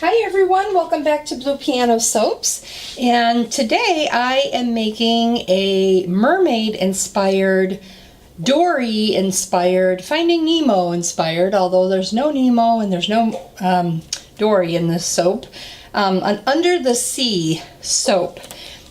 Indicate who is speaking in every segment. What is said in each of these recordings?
Speaker 1: Hi everyone, welcome back to Blue Piano Soaps, and today I am making a mermaid inspired, Dory inspired, Finding Nemo inspired, although there's no Nemo and there's no Dory in this soap, an under the sea soap.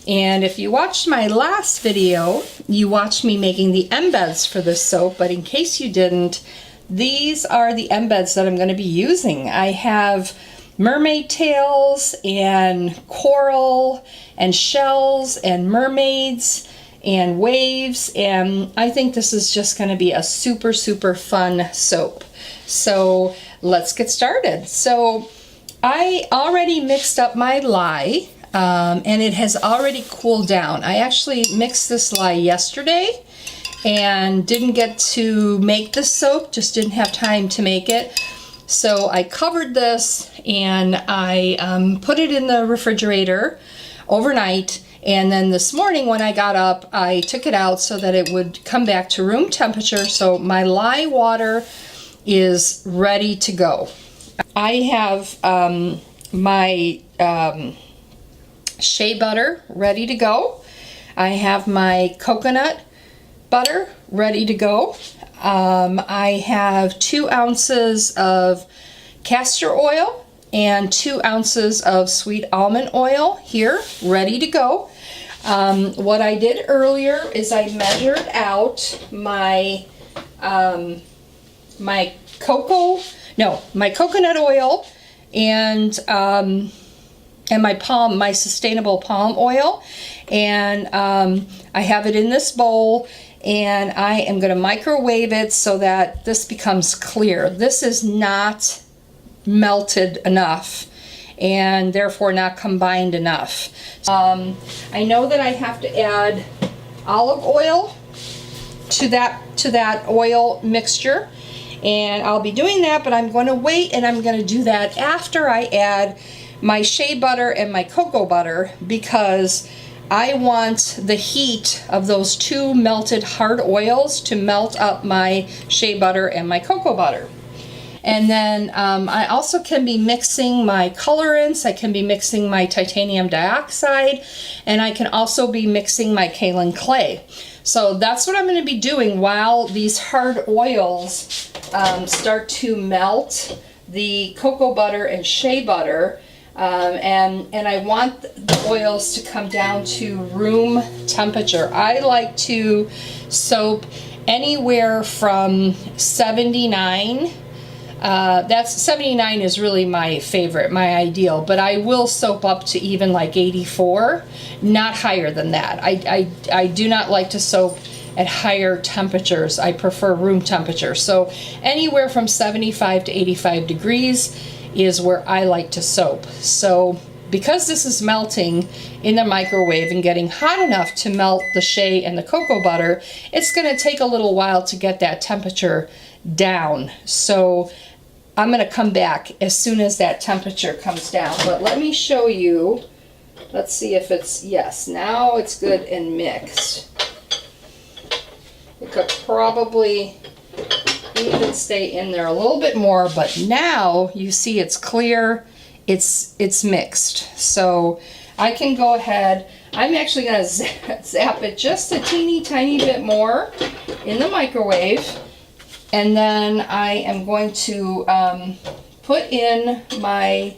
Speaker 1: And if you watched my last video, you watched me making the embeds for this soap, but in case you didn't, these are the embeds that I'm going to be using. I have mermaid tails and coral and shells and mermaids and waves, and I think this is just going to be a super fun soap. So let's get started. So I already mixed up my lye, and it has already cooled down. I actually mixed this lye yesterday and didn't get to make the soap, just didn't have time to make it. So I covered this and I put it in the refrigerator overnight, and then this morning when I got up I took it out so that it would come back to room temperature. So my lye water is ready to go. I have my shea butter ready to go. I have my coconut butter ready to go. I have 2 ounces of castor oil and 2 ounces of sweet almond oil here ready to go. What I did earlier is I measured out my my coconut oil and my sustainable palm oil, and I have it in this bowl, and I am going to microwave it so that this becomes clear. This is not melted enough and therefore not combined enough. I know that I have to add olive oil to that oil mixture, and I'll be doing that, but I'm going to wait, and I'm going to do that after I add my shea butter and my cocoa butter, because I want the heat of those 2 melted hard oils to melt up my shea butter and my cocoa butter. And then I also can be mixing my colorants, I can be mixing my titanium dioxide, and I can also be mixing my kaolin clay. So that's what I'm going to be doing while these hard oils start to melt the cocoa butter and shea butter. And I want the oils to come down to room temperature. I like to soap anywhere from 79. 79 is really my favorite, my ideal, but I will soap up to even like 84, not higher than that. I do not like to soap at higher temperatures. I prefer room temperature. So anywhere from 75 to 85 degrees is where I like to soap. So because this is melting in the microwave and getting hot enough to melt the shea and the cocoa butter, it's going to take a little while to get that temperature down. So I'm going to come back as soon as that temperature comes down. But let me show you. Let's see if it's, yes, now it's good and mixed. It could probably even stay in there a little bit more, but now you see it's clear, it's mixed. So I can go ahead, I'm actually going to zap it just a teeny tiny bit more in the microwave, and then I am going to put in my,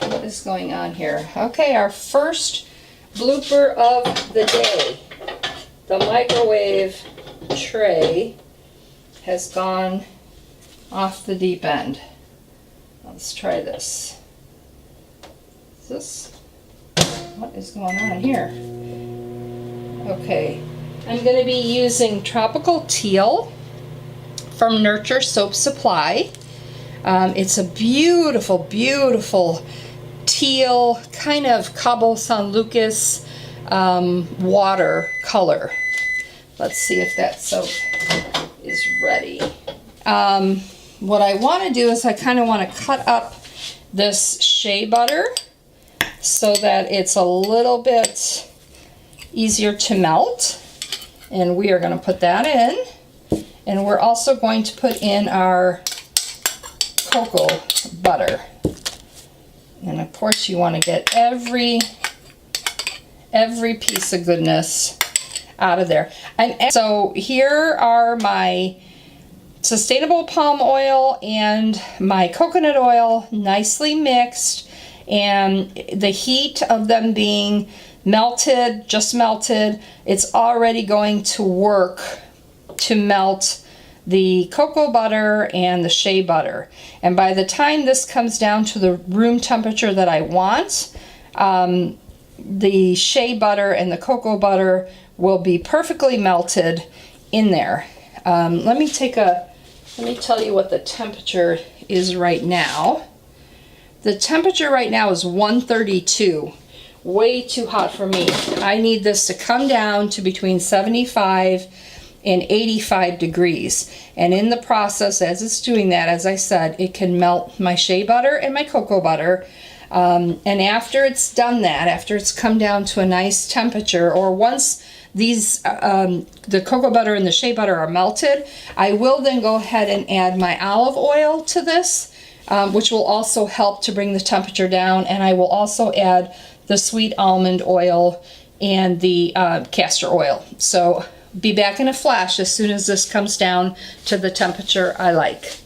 Speaker 1: what is going on here? Okay, our first blooper of the day. The microwave tray has gone off the deep end. Let's try this. What is going on here? Okay, I'm going to be using Tropical Teal from Nurture Soap Supply. It's a beautiful teal, kind of Cabo San Lucas water color. Let's see if that soap is ready. What I want to do is I kind of want to cut up this shea butter so that it's a little bit easier to melt, and we are going to put that in, and we're also going to put in our cocoa butter. And of course you want to get every piece of goodness out of there. And so here are my sustainable palm oil and my coconut oil nicely mixed, and the heat of them being melted, just melted, it's already going to work to melt the cocoa butter and the shea butter. And by the time this comes down to the room temperature that I want, the shea butter and the cocoa butter will be perfectly melted in there. Let me tell you what the temperature is right now. The temperature right now is 132. Way too hot for me. I need this to come down to between 75 and 85 degrees. And in the process, as it's doing that, as I said, it can melt my shea butter and my cocoa butter. And after it's done that, after it's come down to a nice temperature, or once these the cocoa butter and the shea butter are melted, I will then go ahead and add my olive oil to this, which will also help to bring the temperature down. And I will also add the sweet almond oil and the castor oil. So be back in a flash as soon as this comes down to the temperature I like.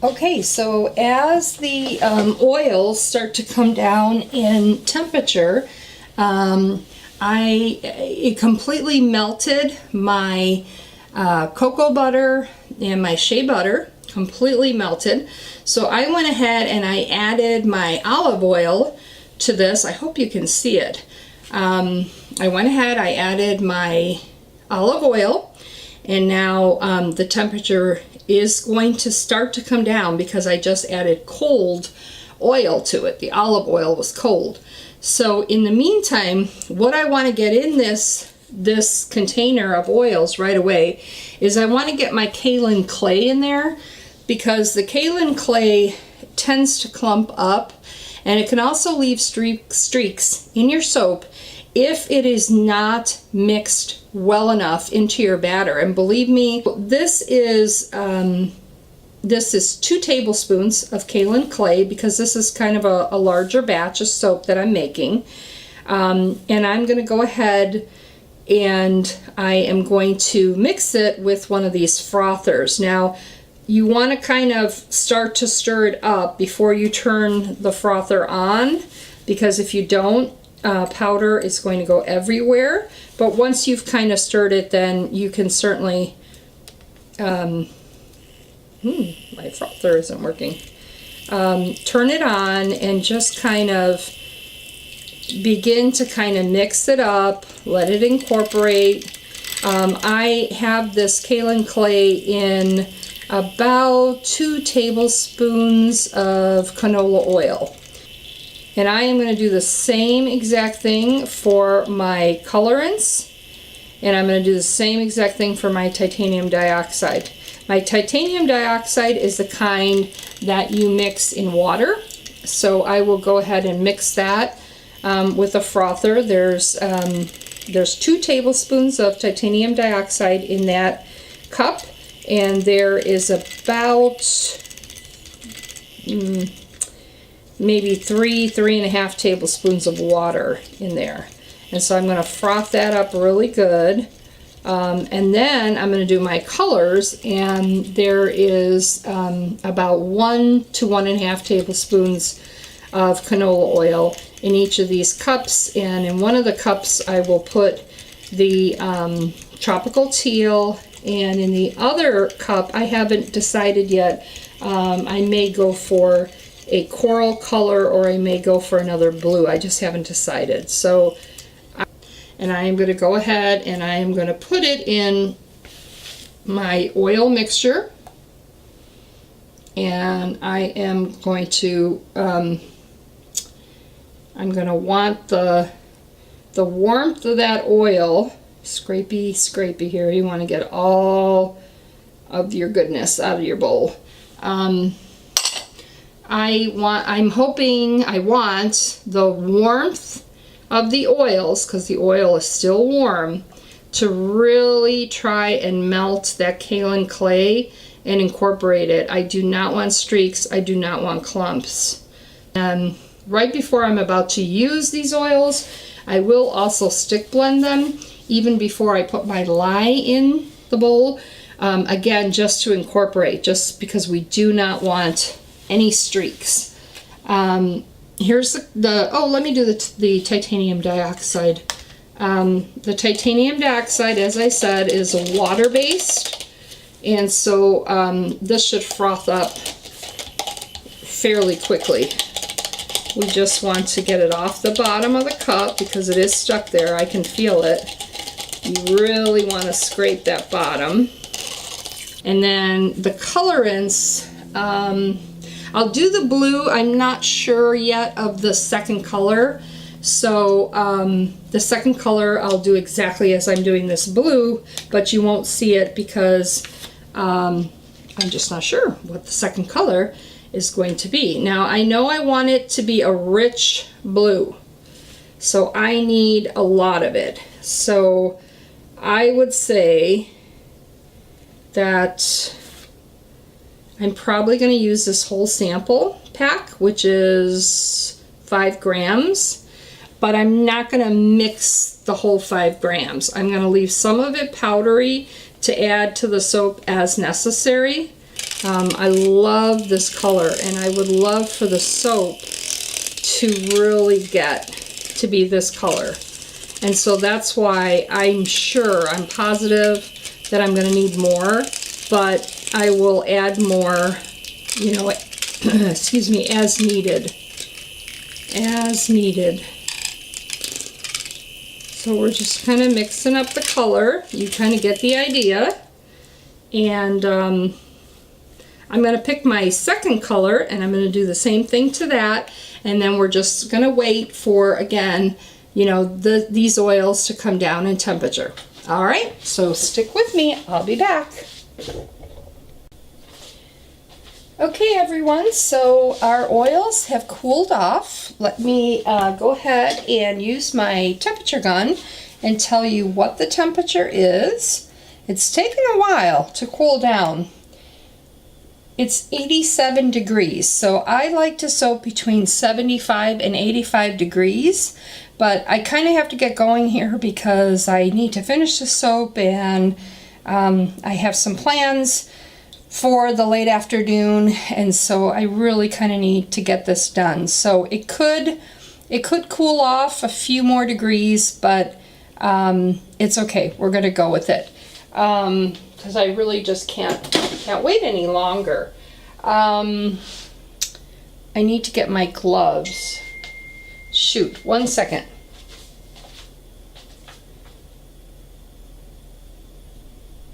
Speaker 1: Okay, so as the oils start to come down in temperature, it completely melted my cocoa butter and my shea butter, completely melted. So I went ahead and I added my olive oil to this. I hope you can see it. I went ahead, I added my olive oil, and now the temperature is going to start to come down because I just added cold oil to it. The olive oil was cold. So in the meantime, what I want to get in this container of oils right away is I want to get my kaolin clay in there, because the kaolin clay tends to clump up, and it can also leave streaks in your soap if it is not mixed well enough into your batter. And believe me, this is 2 tablespoons of kaolin clay, because this is kind of a larger batch of soap that I'm making. And I'm going to go ahead and I am going to mix it with one of these frothers. Now, you want to kind of start to stir it up before you turn the frother on, because if you don't, powder is going to go everywhere. But once you've kind of stirred it, then you can certainly my frother isn't working. Turn it on and just kind of begin to kind of mix it up, let it incorporate. I have this kaolin clay in about 2 tablespoons of canola oil. And I am going to do the same exact thing for my colorants, and I'm going to do the same exact thing for my titanium dioxide. My titanium dioxide is the kind that you mix in water, so I will go ahead and mix that with a frother. There's 2 tablespoons of titanium dioxide in that cup, and there is about maybe 3.5 tablespoons of water in there. And so I'm going to froth that up really good. And then I'm going to do my colors, and there is about 1 to 1.5 tablespoons of canola oil in each of these cups. And in one of the cups I will put the tropical teal, and in the other cup, I haven't decided yet, I may go for a coral color or I may go for another blue. I just haven't decided. So, and I am going to go ahead and I am going to put it in my oil mixture, and I am going to I'm going to want the warmth of that oil. Scrapey here. You want to get all of your goodness out of your bowl. I want the warmth of the oils, because the oil is still warm, to really try and melt that kaolin clay and incorporate it. I do not want streaks. I do not want clumps. Right before I'm about to use these oils, I will also stick blend them even before I put my lye in the bowl. Again, just to incorporate, just because we do not want any streaks. Here's oh, let me do the titanium dioxide. The titanium dioxide, as I said, is water-based, and so this should froth up fairly quickly. We just want to get it off the bottom of the cup because it is stuck there. I can feel it. You really want to scrape that bottom. And then the colorants, I'll do the blue. I'm not sure yet of the second color. So the second color I'll do exactly as I'm doing this blue, but you won't see it because I'm just not sure what the second color is going to be. Now I know I want it to be a rich blue, so I need a lot of it. So I would say that I'm probably going to use this whole sample pack, which is 5 grams, but I'm not going to mix the whole 5 grams. I'm going to leave some of it powdery to add to the soap as necessary. I love this color, and I would love for the soap to really get to be this color. And so that's why I'm positive that I'm going to need more, but I will add more, you know, excuse me, as needed. As needed. So we're just kind of mixing up the color. You kind of get the idea. And I'm going to pick my second color, and I'm going to do the same thing to that. And then we're just going to wait for, again, you know, these oils to come down in temperature. All right, so stick with me. I'll be back. Okay, everyone, so our oils have cooled off. Let me go ahead and use my temperature gun and tell you what the temperature is. It's taken a while to cool down. It's 87 degrees, so I like to soap between 75 and 85 degrees, but I kind of have to get going here because I need to finish the soap, and I have some plans for the late afternoon, and so I really kind of need to get this done. So it could cool off a few more degrees, but it's okay. We're gonna go with it because I really just can't wait any longer. I need to get my gloves. Shoot, 1 second.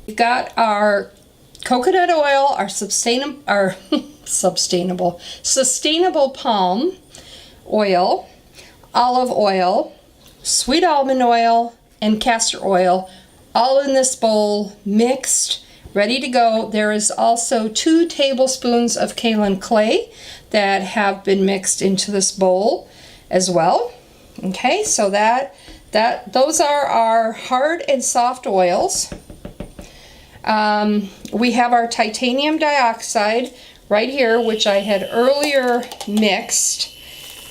Speaker 1: We've got our coconut oil, our sustainable palm oil, olive oil, sweet almond oil, and castor oil, all in this bowl, mixed, ready to go. There is also 2 tablespoons of kaolin clay that have been mixed into this bowl as well. Okay, so those are our hard and soft oils. We have our titanium dioxide right here, which I had earlier mixed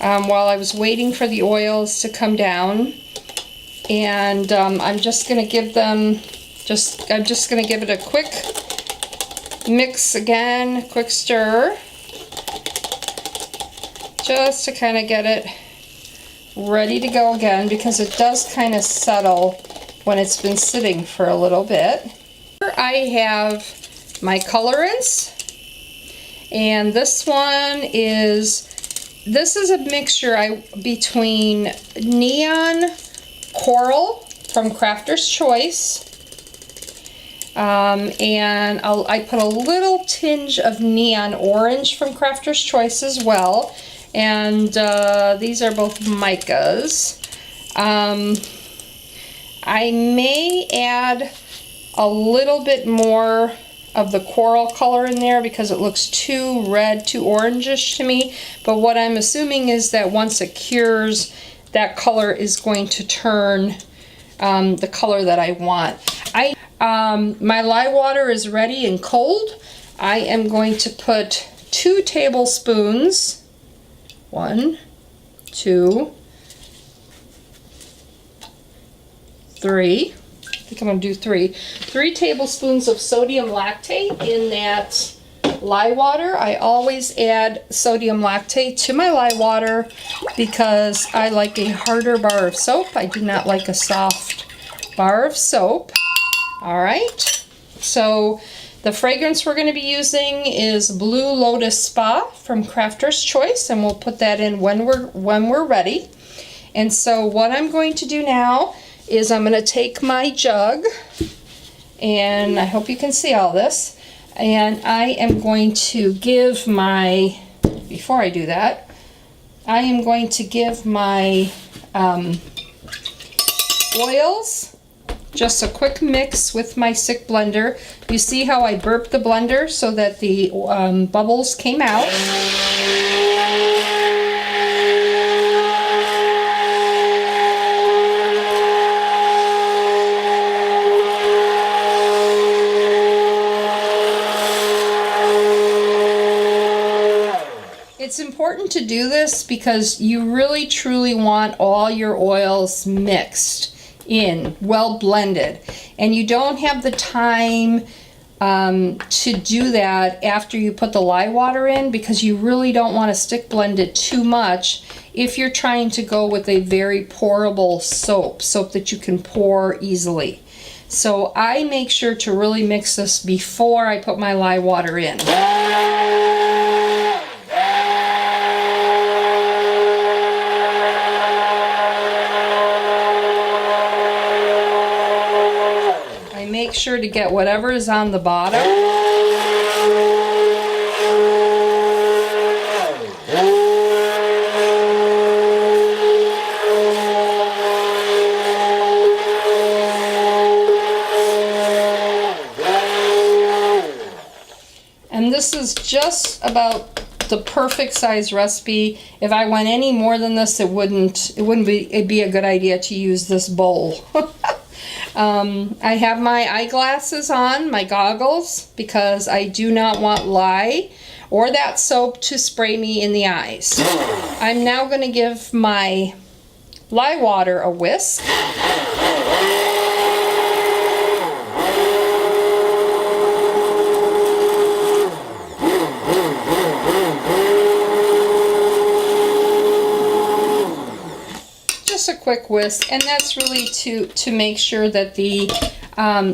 Speaker 1: while I was waiting for the oils to come down. And I'm just going to give them, I'm just going to give it a quick mix again, quick stir, just to kind of get it ready to go again, because it does kind of settle when it's been sitting for a little bit. Here I have my colorants, and this is a mixture between neon coral from Crafter's Choice, and I put a little tinge of neon orange from Crafter's Choice as well, and these are both micas. I may add a little bit more of the coral color in there because it looks too red, too orangish to me, but what I'm assuming is that once it cures, that color is going to turn the color that I want. My lye water is ready and cold. I am going to put 2 tablespoons, 1, 2, 3, I think I'm going to do 3 tablespoons of sodium lactate in that lye water. I always add sodium lactate to my lye water because I like a harder bar of soap. I do not like a soft bar of soap. All right, so the fragrance we're going to be using is Blue Lotus Spa from Crafter's Choice, and we'll put that in when we're ready. And so what I'm going to do now is I'm going to take my jug, and I hope you can see all this, and I am going to give my, before I do that, I am going to give my oils just a quick mix with my stick blender. You see how I burped the blender so that the bubbles came out. It's important to do this because you really truly want all your oils mixed in, well blended, and you don't have the time to do that after you put the lye water in, because you really don't want to stick blend it too much if you're trying to go with a very pourable soap that you can pour easily. So I make sure to really mix this before I put my lye water in. Make sure to get whatever is on the bottom. And this is just about the perfect size recipe. If I went any more than this, it'd be a good idea to use this bowl. I have my eyeglasses on, my goggles, because I do not want lye or that soap to spray me in the eyes. I'm now going to give my lye water a whisk. A quick whisk, and that's really to make sure that the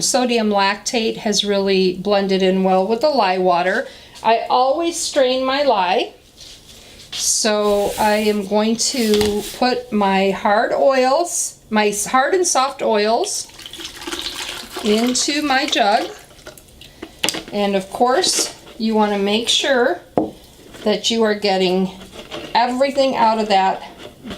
Speaker 1: sodium lactate has really blended in well with the lye water. I always strain my lye, so I am going to put my hard oils, my hard and soft oils, into my jug, and of course you want to make sure that you are getting everything out of that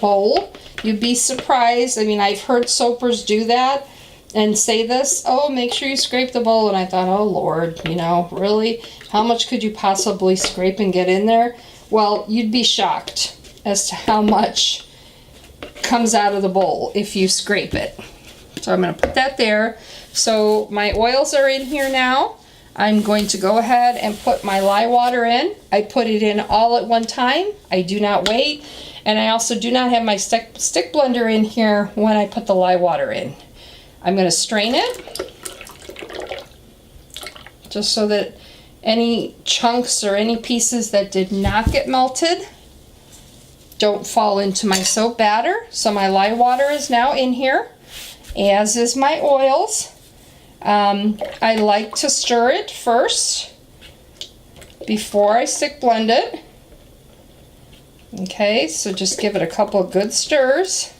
Speaker 1: bowl. You'd be surprised. I mean, I've heard soapers do that and say this, oh, make sure you scrape the bowl. And I thought, oh, Lord, you know, really? How much could you possibly scrape and get in there? Well, you'd be shocked as to how much comes out of the bowl if you scrape it. So I'm going to put that there. So my oils are in here now. I'm going to go ahead and put my lye water in. I put it in all at one time. I do not wait. And I also do not have my stick blender in here when I put the lye water in. I'm going to strain it just so that any chunks or any pieces that did not get melted don't fall into my soap batter. So my lye water is now in here, as is my oils. I like to stir it first before I stick blend it. Okay, so just give it a couple of good stirs.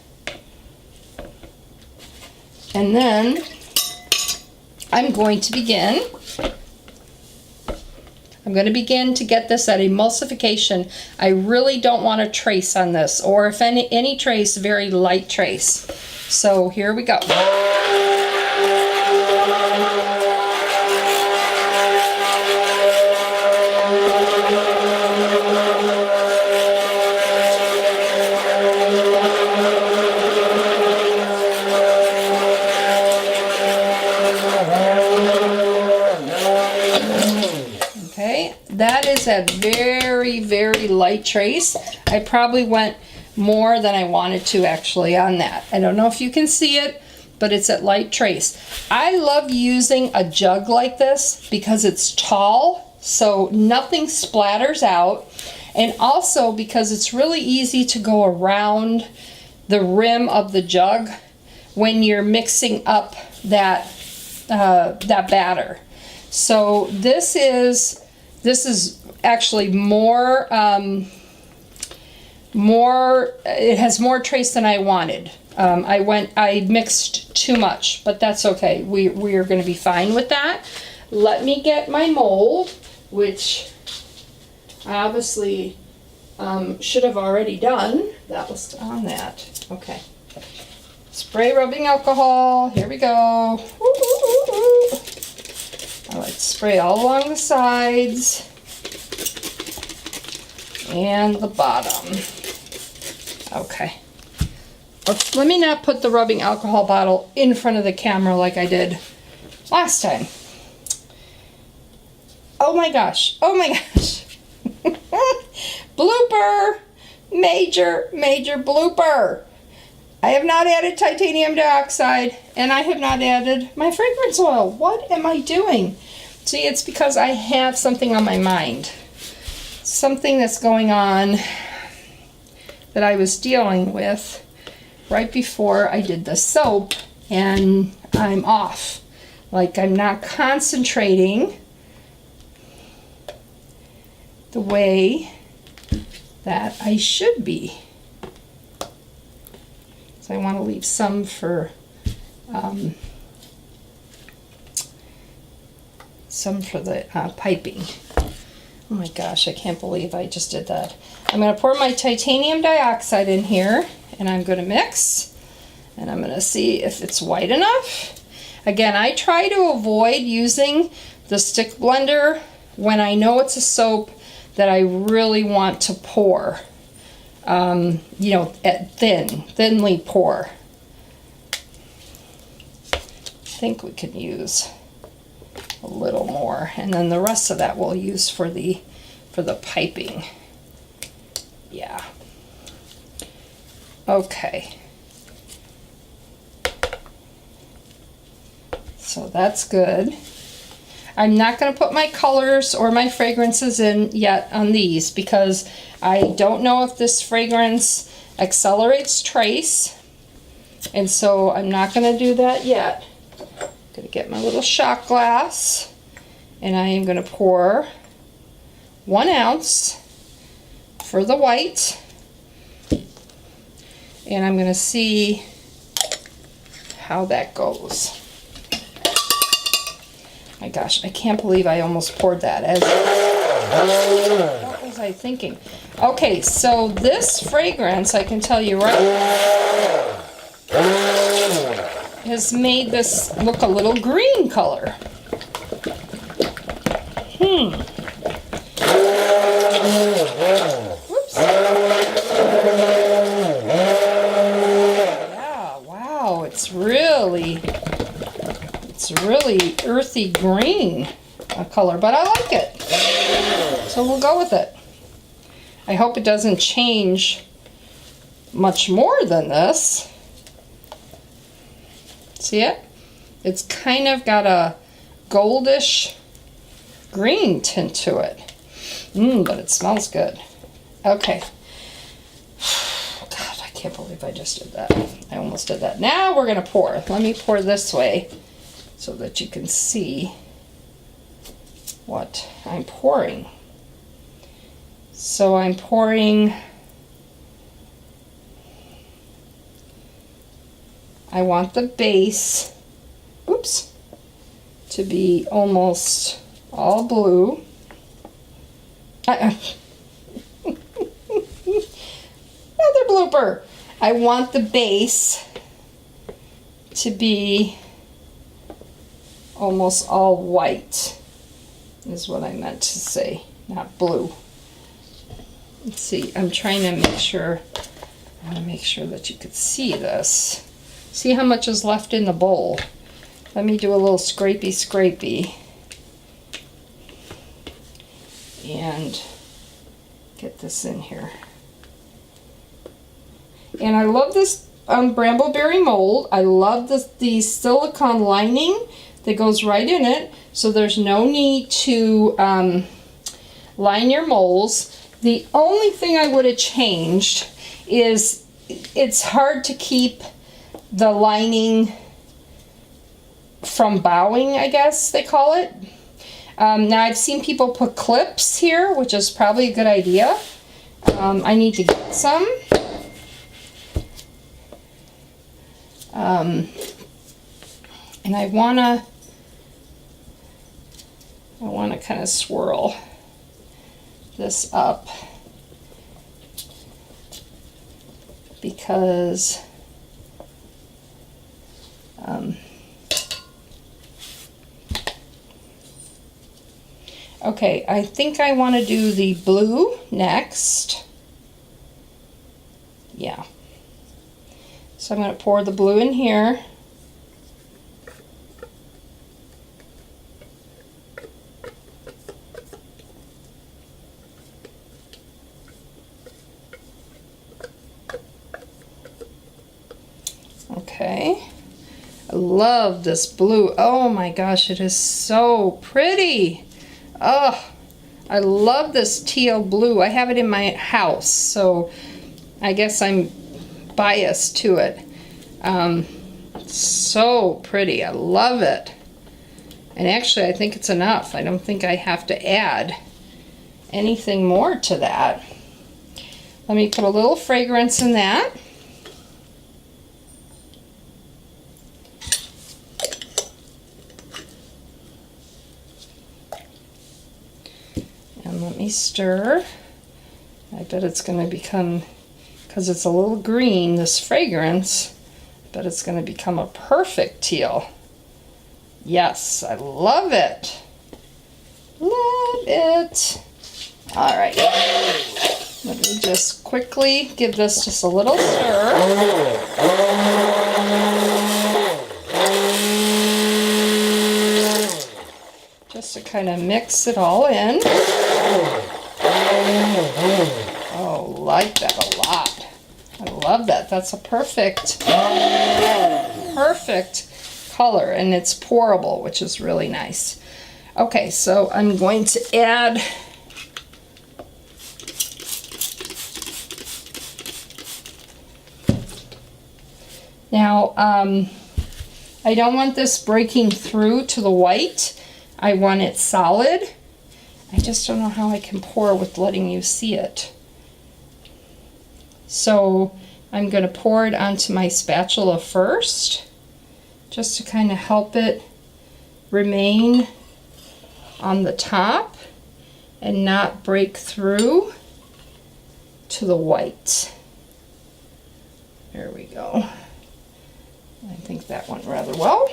Speaker 1: And then I'm going to begin to get this at emulsification. I really don't want a trace on this, or if any trace, very light trace. So here we go. that very, very light trace. I probably went more than I wanted to actually on that. I don't know if you can see it, but it's at light trace. I love using a jug like this because it's tall, so nothing splatters out. And also because it's really easy to go around the rim of the jug when you're mixing up that batter. So this is actually more, it has more trace than I wanted. I mixed too much, but that's okay. We are going to be fine with that. Let me get my mold, which I obviously should have already done. That was on that. Okay. Spray rubbing alcohol. Here we go. Ooh, ooh, ooh, ooh. I like to spray all along the sides and the bottom. Okay. Let me not put the rubbing alcohol bottle in front of the camera like I did last time. Oh my gosh. Oh my gosh. Blooper. Major blooper. I have not added titanium dioxide, and I have not added my fragrance oil. What am I doing? See, it's because I have something on my mind. Something that's going on that I was dealing with right before I did the soap, and I'm off. Like, I'm not concentrating the way that I should be. So I want to leave some for the piping. Oh my gosh, I can't believe I just did that. I'm going to pour my titanium dioxide in here, and I'm going to mix, and I'm going to see if it's white enough. Again, I try to avoid using the stick blender when I know it's a soap that I really want to pour. You know, thinly pour. I think we could use a little more, and then the rest of that we'll use for the piping. Yeah. Okay. So that's good. I'm not going to put my colors or my fragrances in yet on these because I don't know if this fragrance accelerates trace, and so I'm not going to do that yet. I'm going to get my little shot glass, and I am going to pour 1 ounce for the white, and I'm going to see how that goes. My gosh, I can't believe I almost poured that. What was I thinking? Okay, so this fragrance, I can tell you right now, has made this look a little green color. Whoops. Yeah, wow, it's really earthy green color, but I like it. So we'll go with it. I hope it doesn't change much more than this. See it? It's kind of got a goldish green tint to it. But it smells good. Okay. God, I can't believe I just did that. I almost did that. Now we're going to pour. Let me pour this way so that you can see what I'm pouring. So I'm pouring, I want the base, oops, to be almost all blue. Another blooper. I want the base to be almost all white, is what I meant to say, not blue. Let's see, I'm trying to make sure, I want to make sure that you could see this. See how much is left in the bowl. Let me do a little scrapey. and get this in here. And I love this brambleberry mold. I love the silicone lining that goes right in it, so there's no need to line your molds. The only thing I would have changed is it's hard to keep the lining from bowing, I guess they call it. Now I've seen people put clips here, which is probably a good idea. I need to get some. And I wanna kind of swirl this up because okay, I think I want to do the blue next. Yeah. So I'm going to pour the blue in here. Okay. I love this blue. Oh my gosh, it is so pretty. Oh, I love this teal blue. I have it in my house, so I guess I'm biased to it. So pretty. I love it. And actually, I think it's enough. I don't think I have to add anything more to that. Let me put a little fragrance in that. And let me stir. I bet it's going to become, because it's a little green, this fragrance, I bet it's going to become a perfect teal. Yes, I love it. Love it. All right. Let me just quickly give this just a little stir. Just to kind of mix it all in. Oh, like that a lot. I love that. That's a perfect color, and it's pourable, which is really nice. Okay, so I'm going to add now, I don't want this breaking through to the white. I want it solid. I just don't know how I can pour with letting you see it. So I'm going to pour it onto my spatula first, just to kind of help it remain on the top and not break through to the white. There we go. I think that went rather well.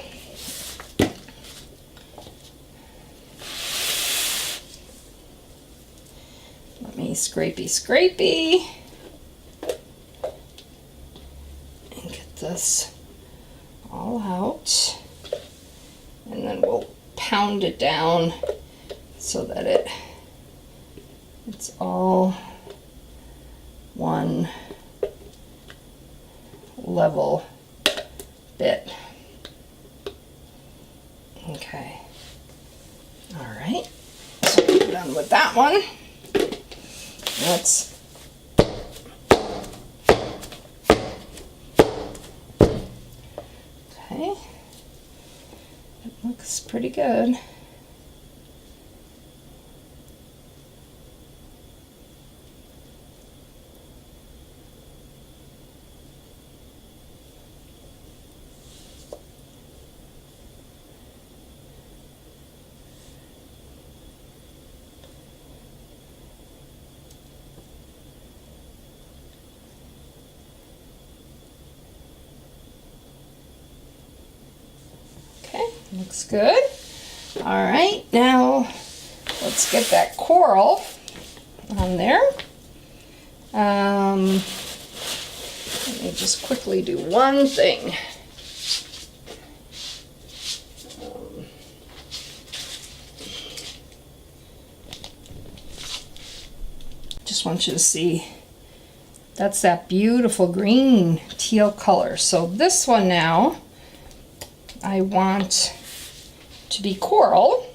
Speaker 1: Let me scrapey and get this all out, and then we'll pound it down so that it's all one level bit. Okay. All right. So we're done with that one. Let's okay. It looks pretty good. Looks good. All right, now let's get that coral on there. Let me just quickly do one thing. just want you to see. That's that beautiful green teal color. So this one now, I want to be coral.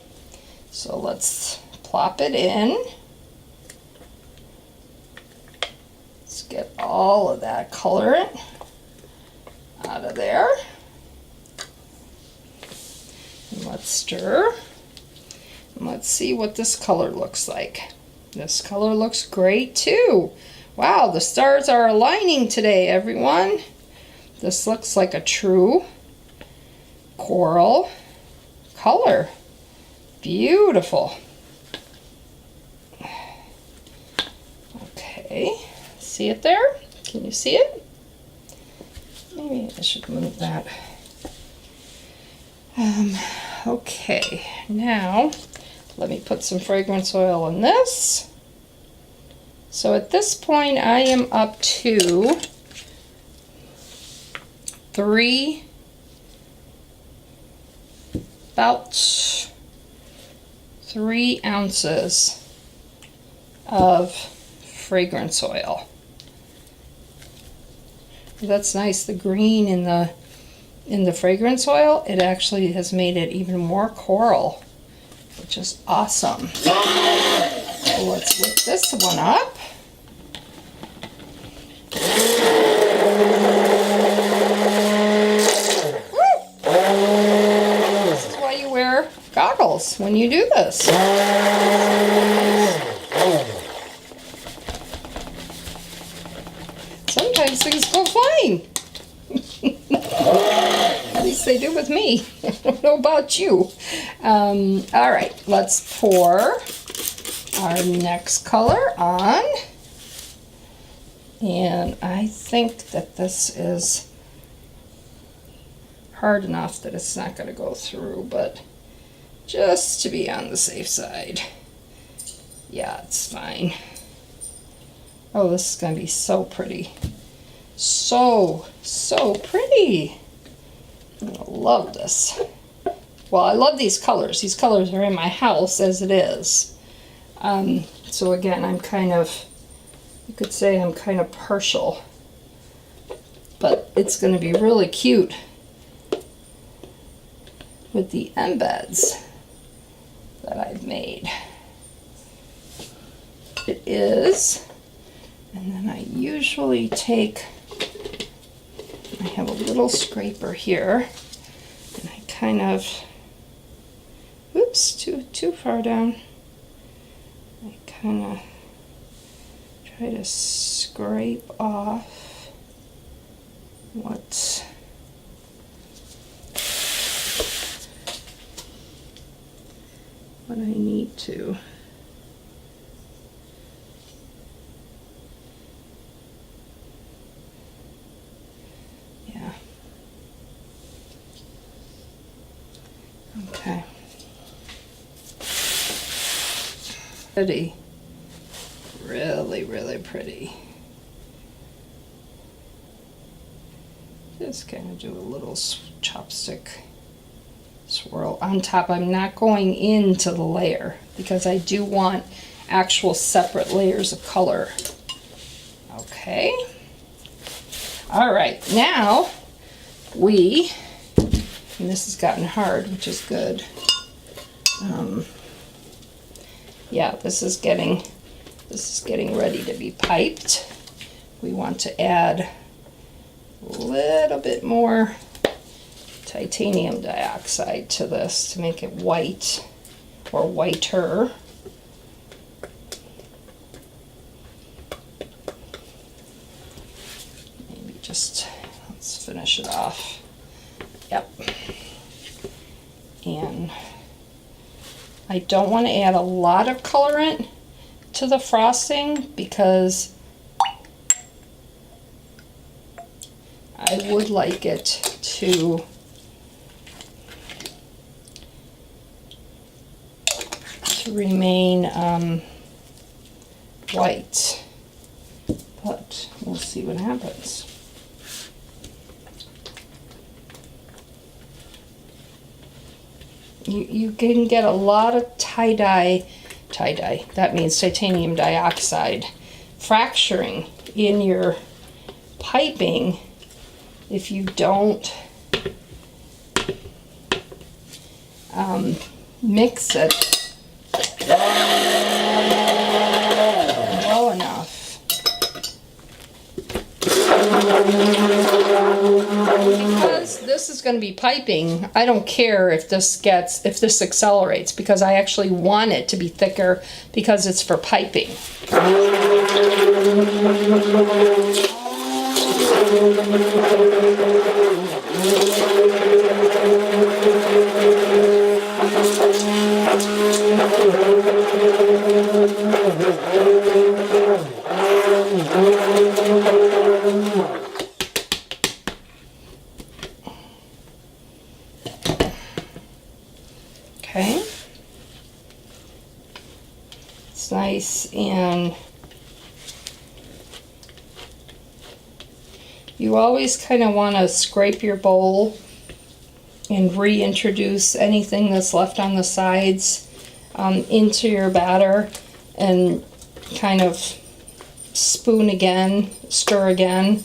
Speaker 1: So let's plop it in. Let's get all of that color out of there. And let's stir. And let's see what this color looks like. This color looks great too. Wow, the stars are aligning today, everyone. This looks like a true coral color. Beautiful. Okay, see it there? Can you see it? Maybe I should move that. Okay, now let me put some fragrance oil in this. So at this point, I am up to 3 ounces of fragrance oil. That's nice. The green in the fragrance oil, it actually has made it even more coral, which is awesome. So let's whip this one up. This is why you wear goggles when you do this. Sometimes things go flying. At least they do with me. I don't know about you. All right, let's pour our next color on. And I think that this is hard enough that it's not going to go through, but just to be on the safe side. Yeah, it's fine. Oh, this is going to be so pretty. So pretty. I love this. Well, I love these colors. These colors are in my house as it is. So again, I'm kind of, you could say I'm kind of partial. But it's going to be really cute with the embeds that I've made. It is, and then I usually take, I have a little scraper here, and I kind of, oops, too far down. I kind of try to scrape off what I need to. Yeah. Okay. Pretty. Really pretty. Just kind of do a little chopstick swirl on top. I'm not going into the layer because I do want actual separate layers of color. Okay. All right, now and this has gotten hard, which is good. Yeah, this is getting ready to be piped. We want to add a little bit more titanium dioxide to this to make it white or whiter. Maybe just, let's finish it off. Yep. And I don't want to add a lot of colorant to the frosting because I would like it to remain white, but we'll see what happens. You can get a lot of tie-dye, that means titanium dioxide, fracturing in your piping if you don't mix it well enough. Because this is going to be piping, I don't care if this accelerates, because I actually want it to be thicker because it's for piping. Okay, it's nice, and you always kind of want to scrape your bowl and reintroduce anything that's left on the sides into your batter, and kind of spoon again, stir again,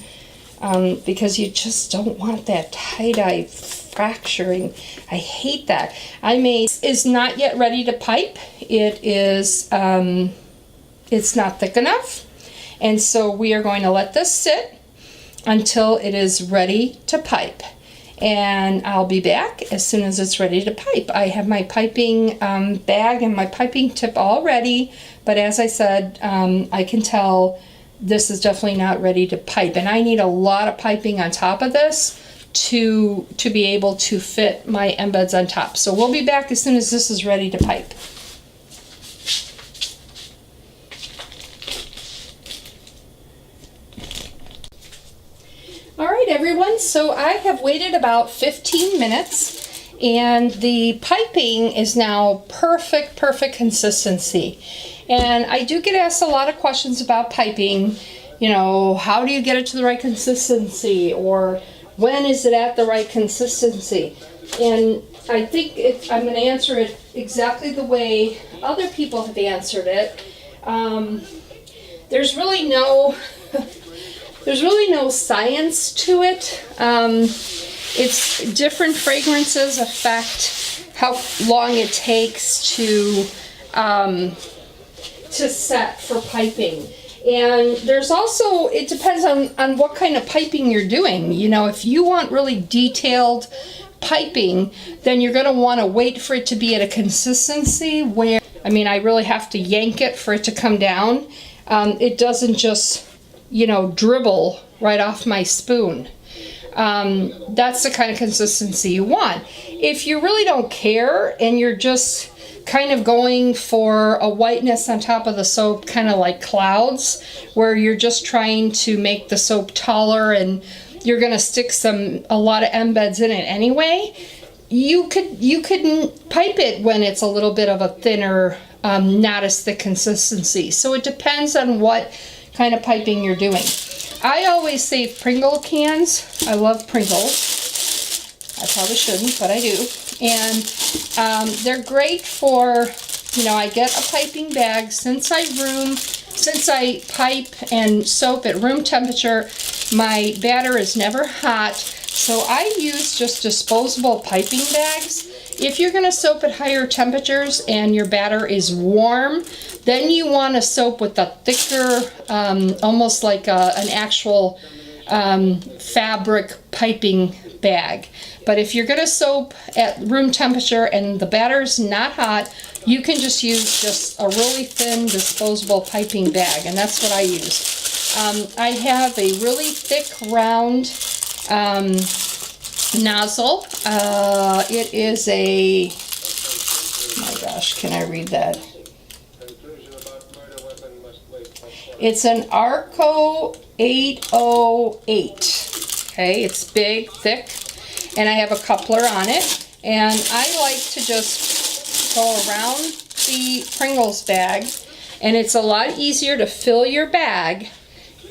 Speaker 1: because you just don't want that tie-dye fracturing. I hate that. Is not yet ready to pipe. It is, it's not thick enough, and so we are going to let this sit until it is ready to pipe. And I'll be back as soon as it's ready to pipe. I have my piping bag and my piping tip all ready, but as I said, I can tell this is definitely not ready to pipe, and I need a lot of piping on top of this to be able to fit my embeds on top. So we'll be back as soon as this is ready to pipe. All right, everyone, so I have waited about 15 minutes, and the piping is now perfect consistency. And I do get asked a lot of questions about piping. You know, how do you get it to the right consistency, or when is it at the right consistency? And I think I'm going to answer it exactly the way other people have answered it. There's really no science to it. It's different fragrances affect how long it takes to set for piping. And there's also, it depends on what kind of piping you're doing. You know, if you want really detailed piping, then you're going to want to wait for it to be at a consistency where, I mean, I really have to yank it for it to come down. It doesn't just, you know, dribble right off my spoon. That's the kind of consistency you want. If you really don't care and you're just kind of going for a whiteness on top of the soap, kind of like clouds, where you're just trying to make the soap taller and you're going to stick a lot of embeds in it anyway, you could pipe it when it's a little bit of a thinner, not as thick consistency. So it depends on what kind of piping you're doing. I always save Pringle cans. I love Pringles. I probably shouldn't, but I do. And they're great for, you know, I get a piping bag. Since I pipe and soap at room temperature, my batter is never hot. So I use just disposable piping bags. If you're going to soap at higher temperatures and your batter is warm, then you want to soap with a thicker, almost like an actual fabric piping bag. But if you're going to soap at room temperature and the batter's not hot, you can just use just a really thin disposable piping bag, and that's what I use. I have a really thick round nozzle. It is a, oh my gosh, can I read that? It's an Arco 808. Okay, it's big, thick, and I have a coupler on it. And I like to just go around the Pringles bag, and it's a lot easier to fill your bag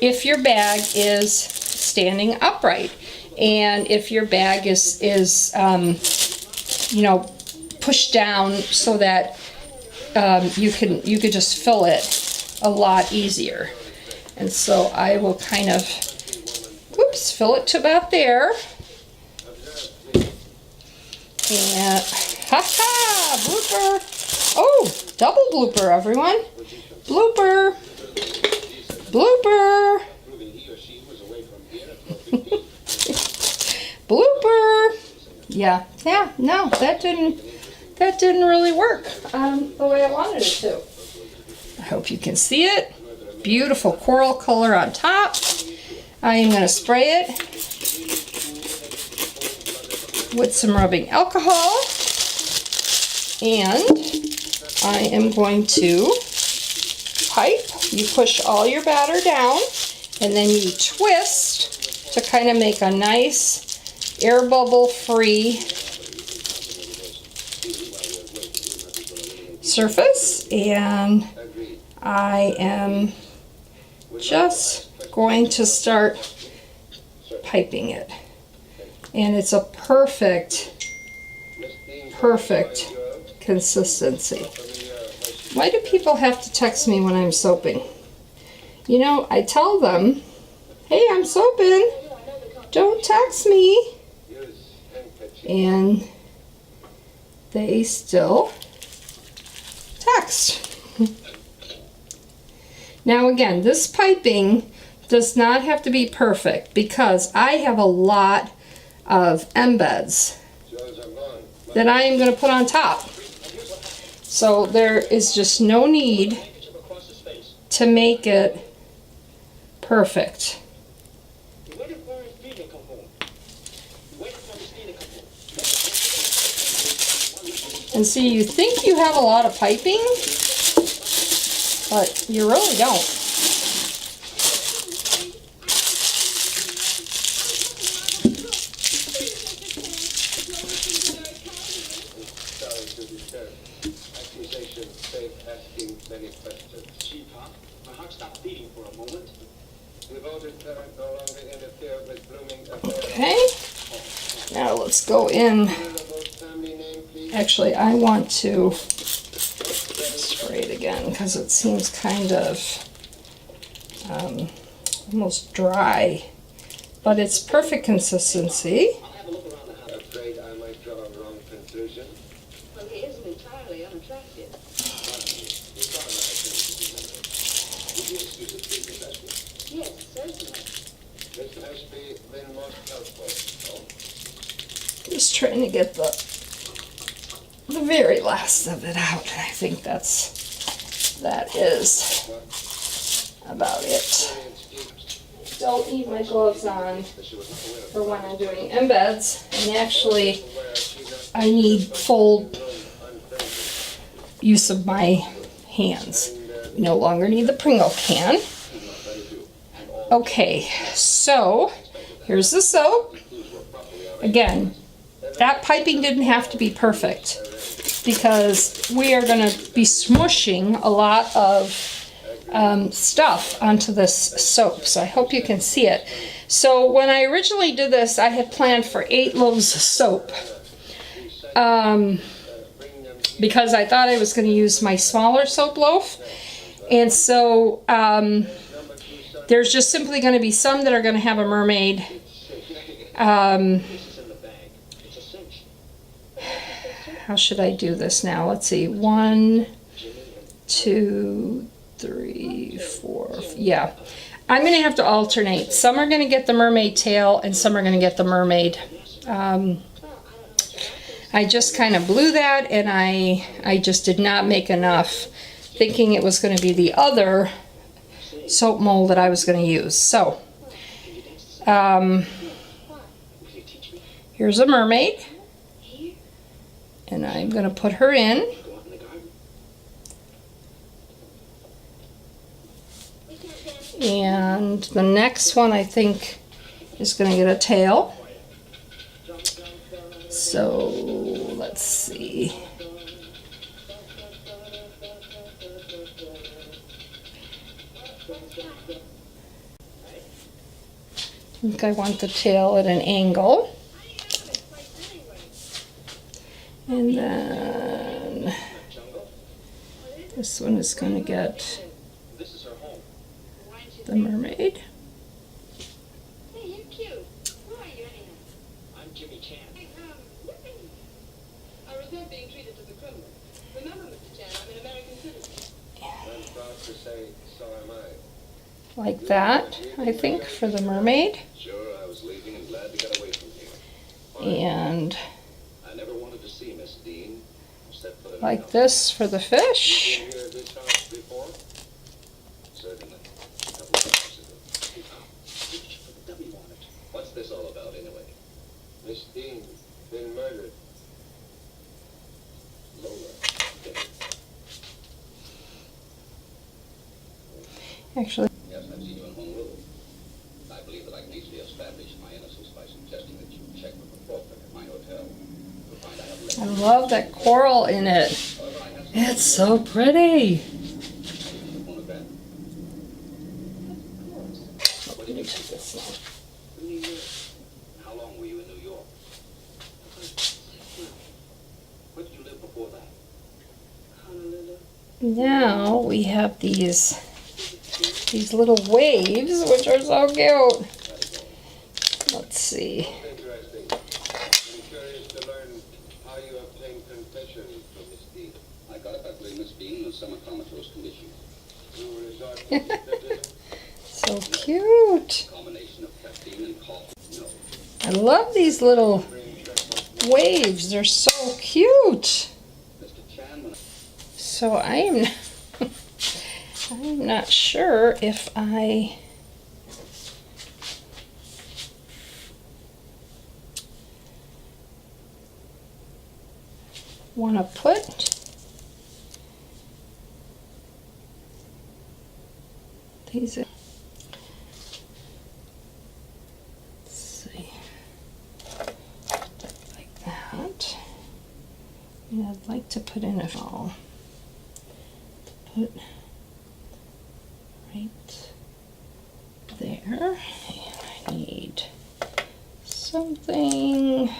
Speaker 1: if your bag is standing upright, and if your bag is you know, pushed down so that you could just fill it a lot easier. And so I will kind of, whoops, fill it to about there. And, ha-ha, blooper. Oh, double blooper, everyone. Blooper. Blooper. Blooper. Yeah, no, that didn't really work the way I wanted it to. I hope you can see it. Beautiful coral color on top. I am going to spray it with some rubbing alcohol, and I am going to pipe. You push all your batter down, and then you twist to kind of make a nice air bubble free surface. And I am just going to start piping it. And it's a perfect consistency. Why do people have to text me when I'm soaping? You know, I tell them, hey, I'm soaping. Don't text me. And they still text. Now again, this piping does not have to be perfect because I have a lot of embeds that I am going to put on top. So there is just no need to make it perfect. And see, you think you have a lot of piping, but you really don't. Okay, now let's go in. Actually, I want to spray it again because it seems kind of almost dry, but it's perfect consistency.
Speaker 2: I'm afraid I might draw a wrong conclusion.
Speaker 3: Well, he isn't entirely unattractive. Yes, certainly.
Speaker 2: This has been most helpful.
Speaker 1: Just trying to get the very last of it out. I think that is about it. Don't need my gloves on for when I'm doing embeds, and actually I need full use of my hands. No longer need the Pringle can. Okay, so here's the soap. Again, that piping didn't have to be perfect because we are going to be smushing a lot of stuff onto this soap. So I hope you can see it. So when I originally did this, I had planned for 8 loaves of soap because I thought I was going to use my smaller soap loaf. And so there's just simply going to be some that are going to have a mermaid. How should I do this now? Let's see. 1, 2, 3, 4. Yeah. I'm going to have to alternate. Some are going to get the mermaid tail and some are going to get the mermaid. I just kind of blew that, and I just did not make enough, thinking it was going to be the other soap mold that I was going to use. So, here's a mermaid, and I'm going to put her in. And the next one, I think, is going to get a tail. So, let's see. I think I want the tail at an angle. And then this one is going to get the mermaid.
Speaker 3: Hey, you're cute. Who are you anyhow?
Speaker 4: I'm Jimmy Chan.
Speaker 3: Yippee. I resent being treated as a criminal. Remember, Mr. Chan, I'm an American citizen.
Speaker 2: I'm proud to say, so am I.
Speaker 1: Like that, I think, for the mermaid.
Speaker 4: Sure, I was leaving and glad to get away from here.
Speaker 1: And
Speaker 4: I never wanted to see Miss Dean, except for the
Speaker 1: like this for the fish.
Speaker 2: Been here at this house before?
Speaker 4: Certainly. A couple of hours ago. Did you put the dummy on it? What's this all about, anyway?
Speaker 2: Miss Dean, been murdered.
Speaker 4: Lola. Dead.
Speaker 1: Actually,
Speaker 4: Yes, I've seen you in Honolulu. I believe that I can easily establish my innocence by suggesting that you check with the portrait at my hotel. You'll find I have
Speaker 1: I love that coral in it.
Speaker 4: However, I have
Speaker 1: It's so pretty.
Speaker 4: phonograph.
Speaker 1: Let me check this out.
Speaker 4: New York. How long were you in New York? Where did you live before that?
Speaker 3: Honolulu.
Speaker 1: Now we have these little waves, which are so cute. Let's see.
Speaker 2: Interesting. I'm curious to learn how you obtained confession from Miss Dean.
Speaker 4: I got it by putting Miss Dean in a semi-comatose condition.
Speaker 2: You resort to hypnotism?
Speaker 1: So cute.
Speaker 4: A combination of caffeine and coffee. No.
Speaker 1: I love these little waves. They're so cute.
Speaker 4: Mr. Chan,
Speaker 1: So I'm not sure if I want to put these in. Let's see. Like that. And I'd like to put in a all. Put right there. And I need something.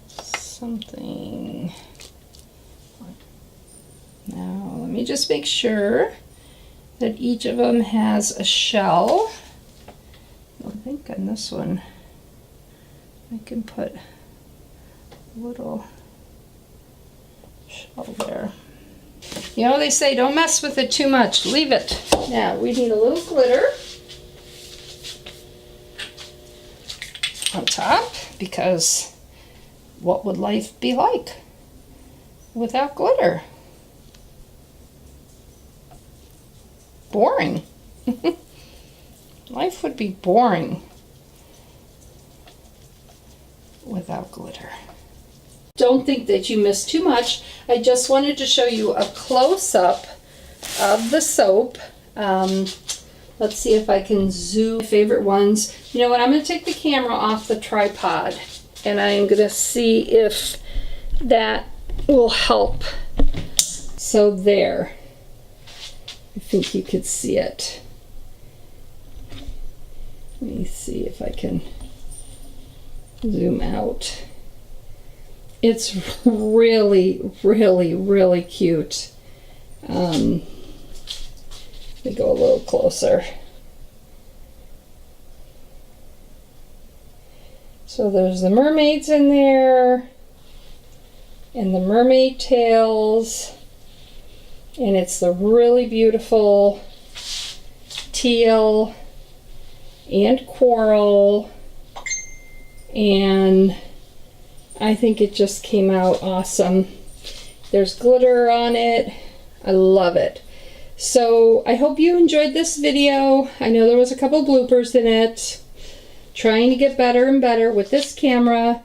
Speaker 1: Something. Now, let me just make sure that each of them has a shell. I think on this one I can put a little shell there. You know, they say don't mess with it too much, leave it. Now, we need a little glitter on top, because what would life be like without glitter? Boring. Life would be boring without glitter. Don't think that you missed too much. I just wanted to show you a close-up of the soap. Let's see if I can zoom my favorite ones. You know what, I'm going to take the camera off the tripod and I am going to see if that will help. So there. I think you could see it. Let me see if I can zoom out. It's really, really, really cute. Let me go a little closer. So there's the mermaids in there, and the mermaid tails, and it's the really beautiful teal and coral, and I think it just came out awesome. There's glitter on it. I love it. So I hope you enjoyed this video. I know there was a couple bloopers in it. Trying to get better and better with this camera.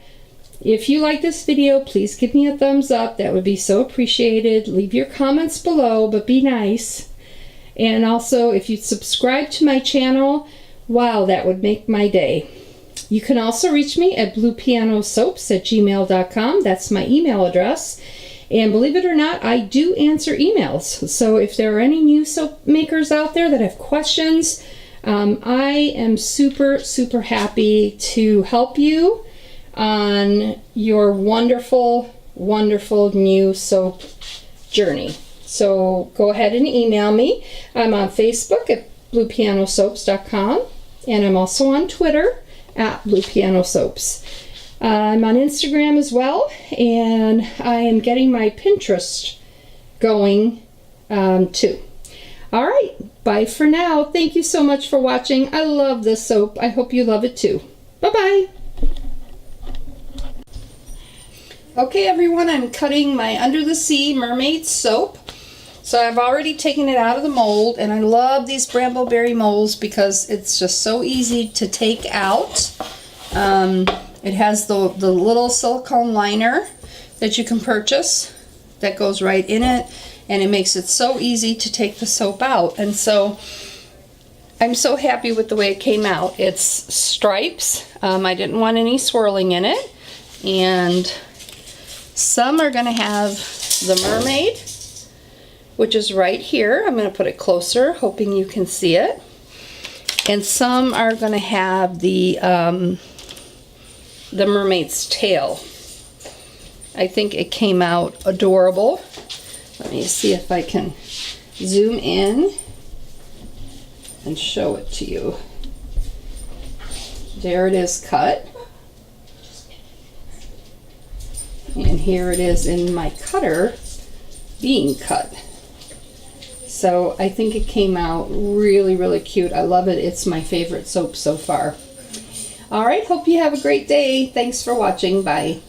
Speaker 1: If you like this video, please give me a thumbs up. That would be so appreciated. Leave your comments below, but be nice. And also, if you subscribe to my channel, wow, that would make my day. You can also reach me at bluepianosoaps@gmail.com. That's my email address. And believe it or not, I do answer emails. So if there are any new soap makers out there that have questions, I am super, super happy to help you on your wonderful, wonderful new soap journey. So go ahead and email me. I'm on Facebook at bluepianosoaps.com, and I'm also on Twitter at bluepianosoaps. I'm on Instagram as well, and I am getting my Pinterest going too. All right, bye for now. Thank you so much for watching. I love this soap. I hope you love it too. Bye-bye. Okay, everyone, I'm cutting my Under the Sea Mermaid soap. So I've already taken it out of the mold, and I love these brambleberry molds because it's just so easy to take out. It has the little silicone liner that you can purchase that goes right in it, and it makes it so easy to take the soap out. And so I'm so happy with the way it came out. It's stripes. I didn't want any swirling in it, and some are going to have the mermaid, which is right here. I'm going to put it closer, hoping you can see it. And some are going to have the mermaid's tail. I think it came out adorable. Let me see if I can zoom in and show it to you. There it is cut. And here it is in my cutter being cut. So I think it came out really, really cute. I love it. It's my favorite soap so far. All right, hope you have a great day. Thanks for watching. Bye.